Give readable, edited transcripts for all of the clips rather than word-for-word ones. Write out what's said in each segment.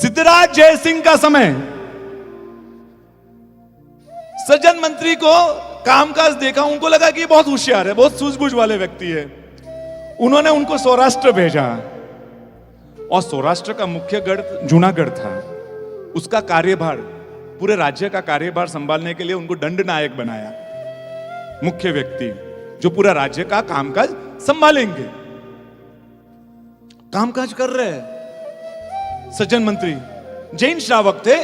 सिद्धराज जयसिंह का समय, सज्जन मंत्री को कामकाज देखा, उनको लगा कि ये बहुत होशियार है, बहुत सूझबूझ वाले व्यक्ति है। उन्होंने उनको सौराष्ट्र भेजा और सौराष्ट्र का मुख्य गढ़ जूनागढ़ था। उसका कार्यभार, पूरे राज्य का कार्यभार संभालने के लिए उनको दंड नायक बनाया, मुख्य व्यक्ति जो पूरा राज्य का कामकाज संभालेंगे। कामकाज कर रहे हैं सज्जन मंत्री, जैन श्रावक थे,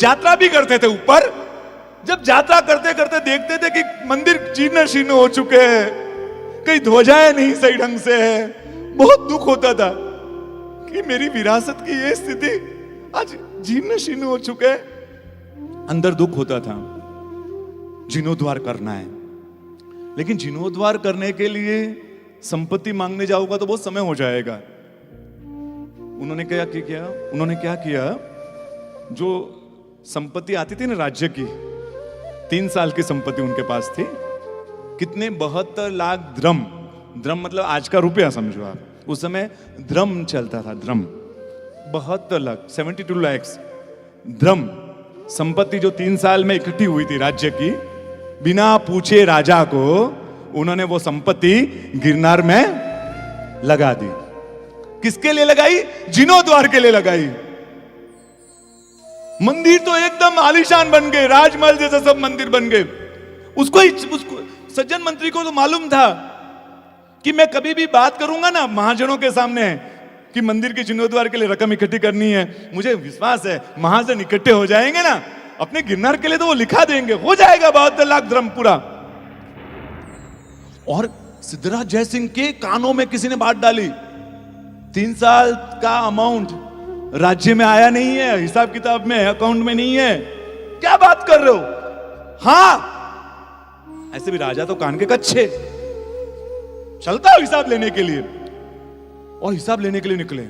यात्रा भी करते थे ऊपर। जब यात्रा करते करते देखते थे कि मंदिर जीर्ण शीर्ण हो चुके हैं, कहीं ध्वजाएं नहीं सही ढंग से है, बहुत दुख होता था कि मेरी विरासत की ये स्थिति आज जीर्ण शीर्ण हो चुके हैं। अंदर दुख होता था, जीर्णोद्धार करना है, लेकिन जीर्णोद्धार करने के लिए संपत्ति मांगने जाऊंगा तो बहुत समय हो जाएगा। उन्होंने क्या किया, जो संपत्ति आती थी ना राज्य की, 3 साल की संपत्ति उनके पास थी। कितने? 72 लाख द्रम। द्रम मतलब आज का रुपया समझो आप, उस समय द्रम चलता था, द्रम। 72 लाख 72 lakhs द्रम संपत्ति जो 3 साल में इकट्ठी हुई थी राज्य की, बिना पूछे राजा को उन्होंने वो संपत्ति गिरनार में लगा दी। किसके लिए लगाई? जीर्णोद्धार के लिए लगाई। मंदिर तो एकदम आलीशान बन गए, राजमहल जैसे सब मंदिर बन गए। उसको सज्जन मंत्री को तो मालूम था कि मैं कभी भी बात करूंगा ना महाजनों के सामने कि मंदिर के जीर्णोद्धार के लिए रकम इकट्ठी करनी है, मुझे विश्वास है महाजन इकट्ठे हो जाएंगे ना, अपने गिरनार के लिए तो वो लिखा देंगे, हो जाएगा 72 लाख द्रम पूरा। और सिद्धराज जयसिंह के कानों में किसी ने बात डाली, 3 साल का अमाउंट राज्य में आया नहीं है, हिसाब किताब में, अकाउंट में नहीं है, क्या बात कर रहे हो? हाँ, ऐसे भी राजा तो कान के कच्चे, चलता है हिसाब लेने के लिए। और हिसाब लेने के लिए निकले।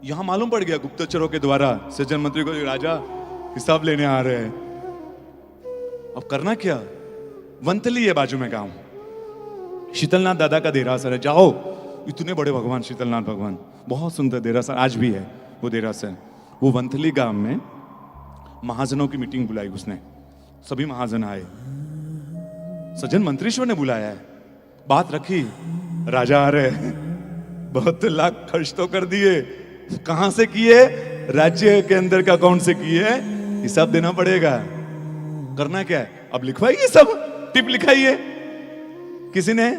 यहां मालूम पड़ गया गुप्तचरों के द्वारा सज्जन मंत्री को, राजा हिसाब लेने आ रहे हैं। अब करना क्या? वंथली है बाजू में गांव, शीतलनाथ दादा का देरासर है, जाओ। इतने बड़े भगवान शीतलनाथ भगवान, बहुत सुंदर देरासर, आज भी है वो देरासर। वो वंथली गांव में महाजनों की मीटिंग बुलाई उसने, सभी महाजन आए, सज्जन मंत्रीश्वर ने बुलाया है, बात रखी, राजा आ रहे हैं, 72 लाख खर्च तो कर दिए, कहां से किए? राज्य के अंदर का अकाउंट से किए, हिसाब देना पड़ेगा। करना क्या है? अब लिखवाइए, सब टिप लिखाइए। किसी ने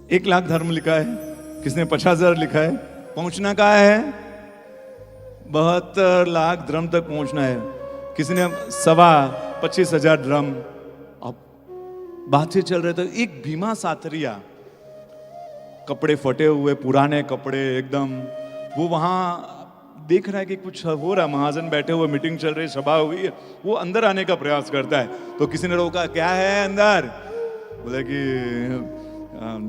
1 लाख धर्म लिखा है, किसी ने 50,000 लिखा है। पहुंचना कहाँ है? 72 लाख धर्म तक पहुंचना है। किसी ने 25,000 धर्म। अब बातचीत चल रहे थे, एक भीमा साथरिया, कपड़े फटे हुए, पुराने कपड़े एकदम, वो वहां देख रहा है कि कुछ हो रहा है, महाजन बैठे हुए, मीटिंग चल रही, सभा हुई है, वो अंदर आने का प्रयास करता है। तो किसी ने रोका, क्या है अंदर? बोले कि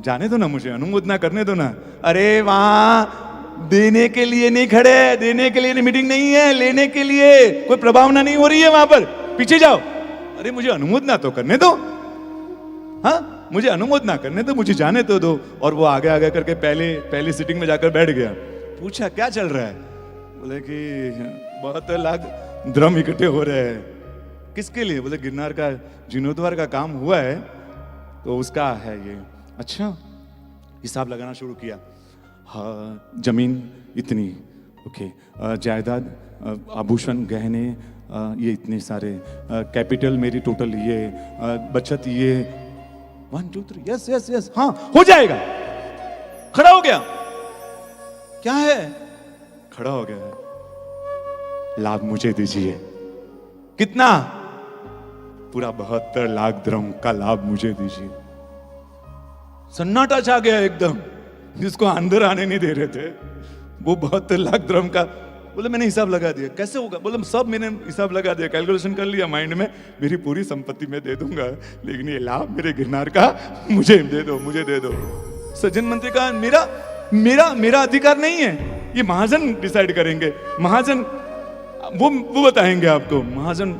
जाने दो ना, मुझे अनुमोदना करने दो ना। अरे वहां देने के लिए नहीं खड़े, देने के लिए मीटिंग नहीं है, लेने के लिए कोई प्रभावना नहीं हो रही है वहां पर, पीछे जाओ। अरे मुझे अनुमोदना तो करने दो, हाँ मुझे अनुमोदना करने दो, मुझे जाने तो दो। और वो आगे आगे करके पहली सीटिंग में जाकर बैठ गया। पूछा क्या चल रहा है? बोले कि 72 लाख द्रम इकट्ठे हो रहे हैं। किसके लिए? बोले गिरनार का जीर्णोद्धार का काम हुआ है तो उसका है ये। अच्छा, हिसाब लगाना शुरू किया। हाँ, जमीन इतनी, ओके, जायदाद, आभूषण, गहने, ये इतने सारे, कैपिटल मेरी टोटल ये, बचत ये, 1 2 3, यस यस यस, हाँ हो जाएगा। खड़ा हो गया, क्या है? खड़ा हो गया, लाभ मुझे दीजिए। कितना? पूरा 72 लाख द्रम का लाभ मुझे दीजिए। सन्नाटा छा गया एकदम, जिसको अंदर आने नहीं दे रहे थे। वो 72 लाख द्रम का, बोले मैंने हिसाब लगा दिया। कैसे होगा? बोले सब मैंने हिसाब लगा दिया, कैलकुलेशन कर लिया माइंड में, मेरी पूरी संपत्ति मैं दे दूंगा, लेकिन ये लाभ मेरे गिरनार का मुझे दे दो, मुझे दे दो। सज्जन मंत्री का मेरा मेरा मेरा अधिकार नहीं है, ये महाजन डिसाइड करेंगे, महाजन वो बताएंगे आपको। महाजन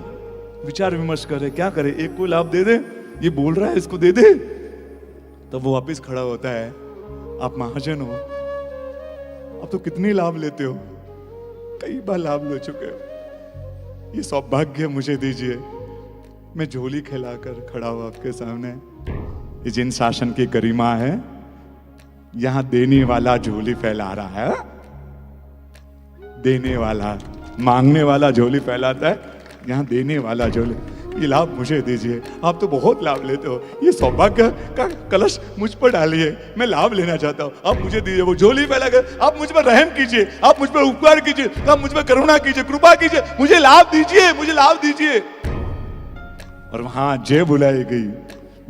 विचार विमर्श करे, क्या करे, एक को लाभ दे दे, ये बोल रहा है इसको दे दे। तब वो वापिस खड़ा होता है, आप महाजन हो, अब तो कितनी लाभ लेते हो, कई बार लाभ ले चुके हो। ये सौभाग्य मुझे दीजिए, मैं झोली खिलाकर खड़ा हूं आपके सामने। ये जिन शासन की गरिमा है, यहां देने वाला झोली फैला रहा है। देने वाला, मांगने वाला झोली फैलाता है, यहां देने वाला झोली। ये लाभ मुझे दीजिए, आप तो बहुत लाभ लेते हो। ये सौभाग्य का कलश मुझ पर डालिए, मैं लाभ लेना चाहता हूं, आप मुझे दीजिए। वो झोली फैलाकर आप मुझ पर रहम कीजिए, आप मुझ पर उपकार कीजिए, आप मुझ पर करुणा कीजिए, कृपा कीजिए, मुझे लाभ दीजिए, मुझे लाभ दीजिए। और वहां जय बुलाई गई,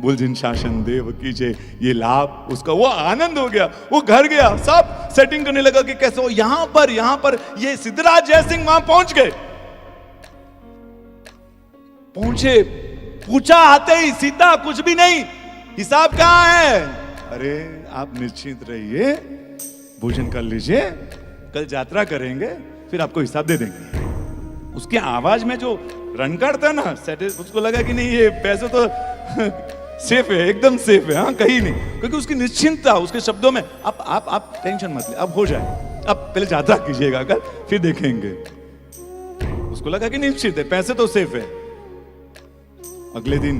बोल जिन शासन देव कीजिए। ये लाभ उसका, वो आनंद हो गया, वो घर गया, सब सेटिंग करने लगा कि कैसे हो। यहां पर ये सिद्धराज जयसिंह वहां पहुंच गए। पहुंचे, पूछा आते ही, सीता कुछ भी नहीं, हिसाब कहां है? अरे आप निश्चिंत रहिए, भोजन कर लीजिए, कल यात्रा करेंगे, फिर आपको हिसाब दे देंगे। उसकी आवाज में जो रनकर था ना, उसको लगा कि नहीं ये पैसे तो सेफ है, एकदम सेफ है, हाँ कहीं नहीं, क्योंकि उसकी निश्चिंतता उसके शब्दों में। आप टेंशन मत ले, अब हो जाए, अब पहले यात्रा कीजिएगा कल, फिर देखेंगे। उसको लगा कि निश्चित है, पैसे तो सेफ है। अगले दिन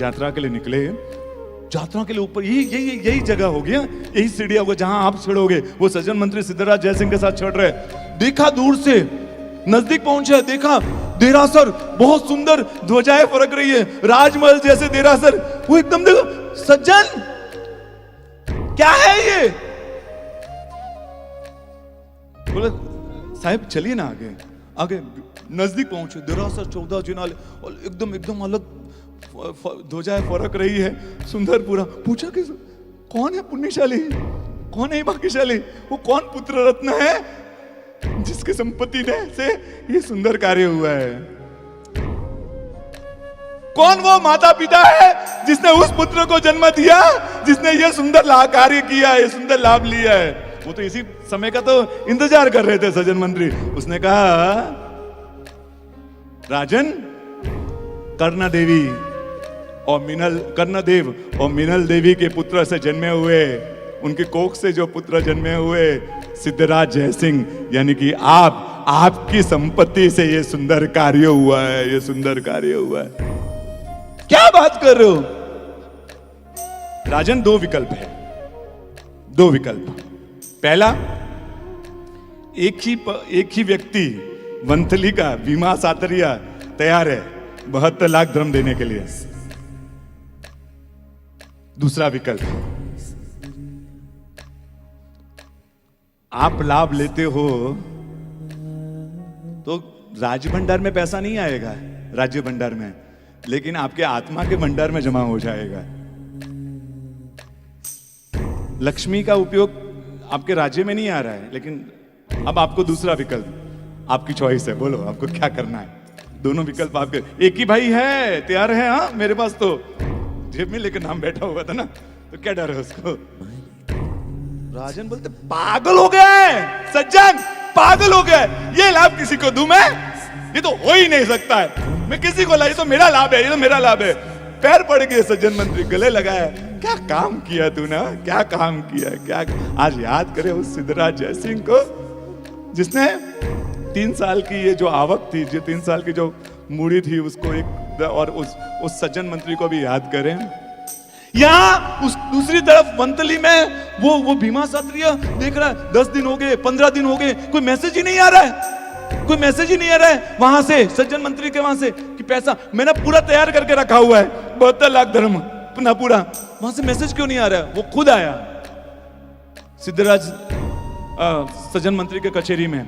यात्रा के लिए निकले। यात्रा के लिए ऊपर यही जगह हो गया, यही सीढ़िया होगा जहां आप चढ़ोगे। वो सज्जन मंत्री सिद्धराज जयसिंह के साथ चढ़ रहे। देखा दूर से, नजदीक पहुंचे, देखा देरासर, बहुत सुंदर ध्वजाएं फरक रही है, राजमहल जैसे देरासर। वो एकदम देखो, सज्जन क्या है ये? बोले साहब चलिए ना आगे। आगे नजदीक पहुंचे, देरासर 14 जिनाले, और एकदम अलग ध्वजाएं फरक रही है, सुंदर पूरा। पूछा कि कौन है पुण्यशाली, कौन है भाग्यशाली, वो कौन पुत्र रत्न है जिसके संपत्ति ने से ये सुंदर कार्य हुआ है? कौन वो माता पिता है जिसने उस पुत्र को जन्म दिया, जिसने ये सुंदर कार्य किया है, ये सुंदर लाभ लिया है? वो तो इसी समय का तो इंतजार कर रहे थे सज्जन मंत्री। उसने कहा, राजन, कर्णदेवी और कर्णदेव और मीनल देवी के पुत्र से जन्मे हुए, उनकी कोख से जो पुत्र जन्मे हुए, सिद्धराज जयसिंह यानी कि आपकी संपत्ति से ये सुंदर कार्य हुआ है, ये सुंदर कार्य हुआ है। क्या बात कर रहे हो? राजन, दो विकल्प है, दो विकल्प। पहला, एक ही व्यक्ति वंथली का भीमा सातरिया तैयार है 72 लाख धर्म देने के लिए। दूसरा विकल्प, आप लाभ लेते हो तो राज्य भंडार में पैसा नहीं आएगा, राज्य भंडार में, लेकिन आपके आत्मा के भंडार में जमा हो जाएगा। लक्ष्मी का उपयोग आपके राज्य में नहीं आ रहा है, लेकिन अब आपको दूसरा विकल्प, आपकी चॉइस है, बोलो आपको क्या करना है। दोनों विकल्प आपके, एक ही भाई है, तैयार है, हाँ मेरे पास तो जेब में लेकर नाम बैठा हुआ था ना, तो क्या डर है उसको। राजन बोलते, पागल हो गए सज्जन, पागल हो गए, ये लाभ किसी को दूं मैं? ये तो हो ही नहीं सकता है, मैं किसी को ला, ये तो मेरा लाभ है, ये तो मेरा लाभ है। पैर पड़ गए सज्जन मंत्री, गले लगाया, क्या काम किया तूने, क्या काम किया, क्या। आज याद करे उस सिद्धराज जयसिंह को जिसने 3 साल की ये जो आवक थी, जो 3 साल की जो मूड़ी थी, उसको एक, और उस सज्जन मंत्री को भी याद करें। यहां उस दूसरी तरफ वंतली में वो भीमा क्षत्रिय देख रहा है, 10 दिन हो गए, 15 दिन हो गए, कोई मैसेज ही नहीं आ रहा है, कोई मैसेज ही नहीं आ रहा है वहां से, सज्जन मंत्री के वहां से, कि पैसा मैंने पूरा तैयार करके रखा हुआ है, 72 लाख धर्म ना पूरा, वहां से मैसेज क्यों नहीं आ रहा है? वो खुद आया सिद्धराज सज्जन मंत्री के कचेरी में,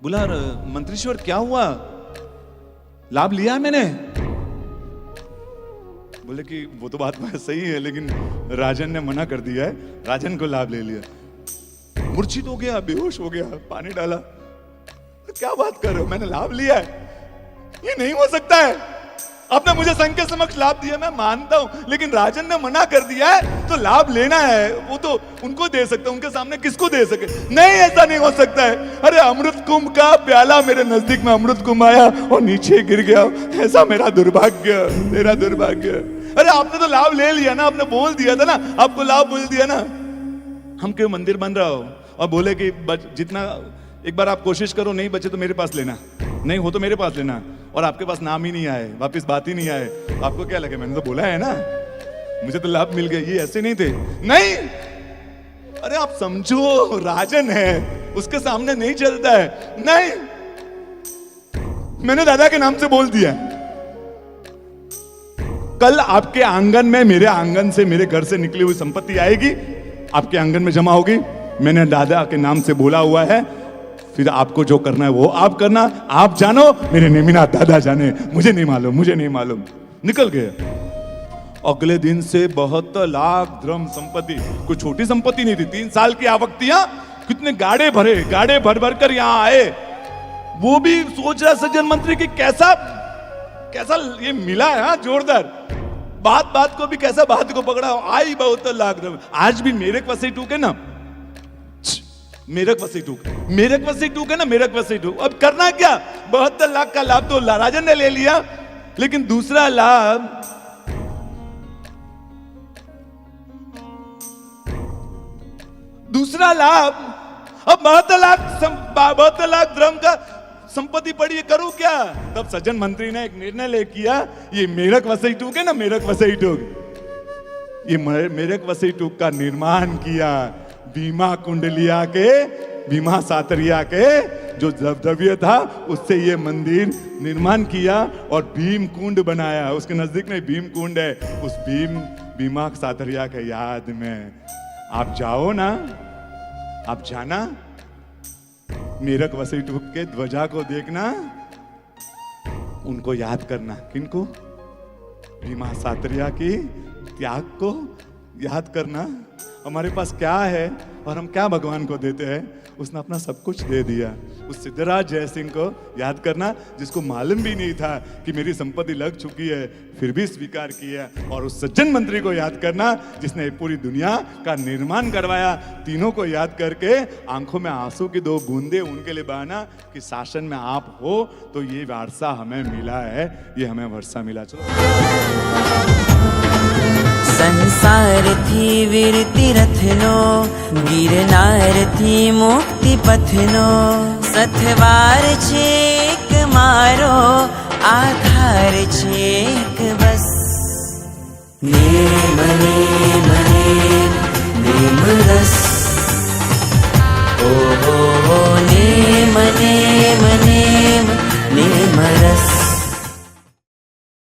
बोला, मंत्रीश्वर क्या हुआ, लाभ लिया मैंने? बोले कि वो तो बात सही है, लेकिन राजन ने मना कर दिया है, राजन को लाभ ले लिया। मूर्छित हो गया, बेहोश हो गया, पानी डाला। तो क्या बात कर रहे हो, मैंने लाभ लिया है, ये नहीं हो सकता है। आपने मुझे संघ के समक्ष लाभ दिया, मैं मानता हूं, लेकिन राजन ने मना कर दिया है, तो लाभ लेना है, वो तो उनको दे सकते, उनके सामने किसको दे सके? नहीं, ऐसा नहीं हो सकता है। अरे अमृत कुंभ का प्याला मेरे नजदीक में अमृत कुंभ आया और नीचे गिर गया, ऐसा मेरा दुर्भाग्य, मेरा दुर्भाग्य। अरे आपने तो लाभ ले लिया ना, आपने बोल दिया था ना, आपको लाभ बोल दिया ना। हम क्यों मंदिर बन रहा हो और बोले कि जितना एक बार आप कोशिश करो, नहीं बचे तो मेरे पास लेना, नहीं हो तो मेरे पास लेना, और आपके पास नाम ही नहीं आए, वापस बात ही नहीं आए, आपको क्या लगे मैंने तो बोला है ना, मुझे तो लाभ मिल गया, ये ऐसे नहीं थे। नहीं, अरे आप समझो, राजन है, उसके सामने नहीं चलता है। नहीं, मैंने दादा के नाम से बोल दिया। कल आपके आंगन में, मेरे आंगन से, मेरे घर से निकली हुई संपत्ति आएगी, आपके आंगन में जमा होगी। मैंने दादा के नाम से बोला हुआ है, फिर आपको जो करना है वो आप करना, आप जानो, मेरे नेमिनाथ दादा जाने, मुझे नहीं मालूम, मुझे नहीं मालूम। निकल गए। अगले दिन से 72 लाख द्रम संपत्ति, कोई छोटी संपत्ति नहीं थी, 3 साल की आवक थी। कितने गाड़े भरे, गाड़े भर भर कर यहां आए। वो भी सोच रहा सज्जन मंत्री की कैसा कैसा ये मिला है, जोरदार। बात बात को भी कैसा बात को पकड़ा, आई 72 लाख द्रम। आज भी मेरठ वसई टूक है ना, मेरठ वसई टूक, मेरठ वसई टूक है ना, मेरठ वसई टूक। अब करना क्या, 72 लाख का लाभ तो राजन ने ले लिया, लेकिन दूसरा लाभ, दूसरा लाभ, अब 72 लाख द्रम का संपत्ति पड़ी है, करूं क्या। तब सज्जन मंत्री ने एक निर्णय ले किया, ये मेरठ वसई टूक है ना, मेरठ वसई टूक, ये मेरठ वसई टूक का निर्माण किया। भीमा कुंडलिया के, भीमा सातरिया के जो द्रव्य था, उससे ये मंदिर निर्माण किया और भीम कुंड बनाया। उसके नजदीक में भीम कुंड है, उस भीमा सातरिया के याद में आप जाओ ना, आप जाना, मेरठ वसई टूक के ध्वजा को देखना, उनको याद करना। किनको? भीमा सातरिया की त्याग को याद करना। हमारे पास क्या है और हम क्या भगवान को देते हैं, उसने अपना सब कुछ दे दिया। उस सिद्धराज जयसिंह को याद करना, जिसको मालूम भी नहीं था कि मेरी संपत्ति लग चुकी है, फिर भी स्वीकार किया। और उस सज्जन मंत्री को याद करना, जिसने पूरी दुनिया का निर्माण करवाया। तीनों को याद करके आंखों में आंसू की 2 बूंदे उनके लिए बहाना कि शासन में आप हो तो ये वारसा हमें मिला है, ये हमें वर्षा मिला। चलो, संसार थी वीर तीरथनो, गिरनार थी मुक्ति पथनो। सथवार छेक मारो, आधार छेक बस। नेम नेम नेम नेम रस, ओ नेम नेम नेम नेम रस।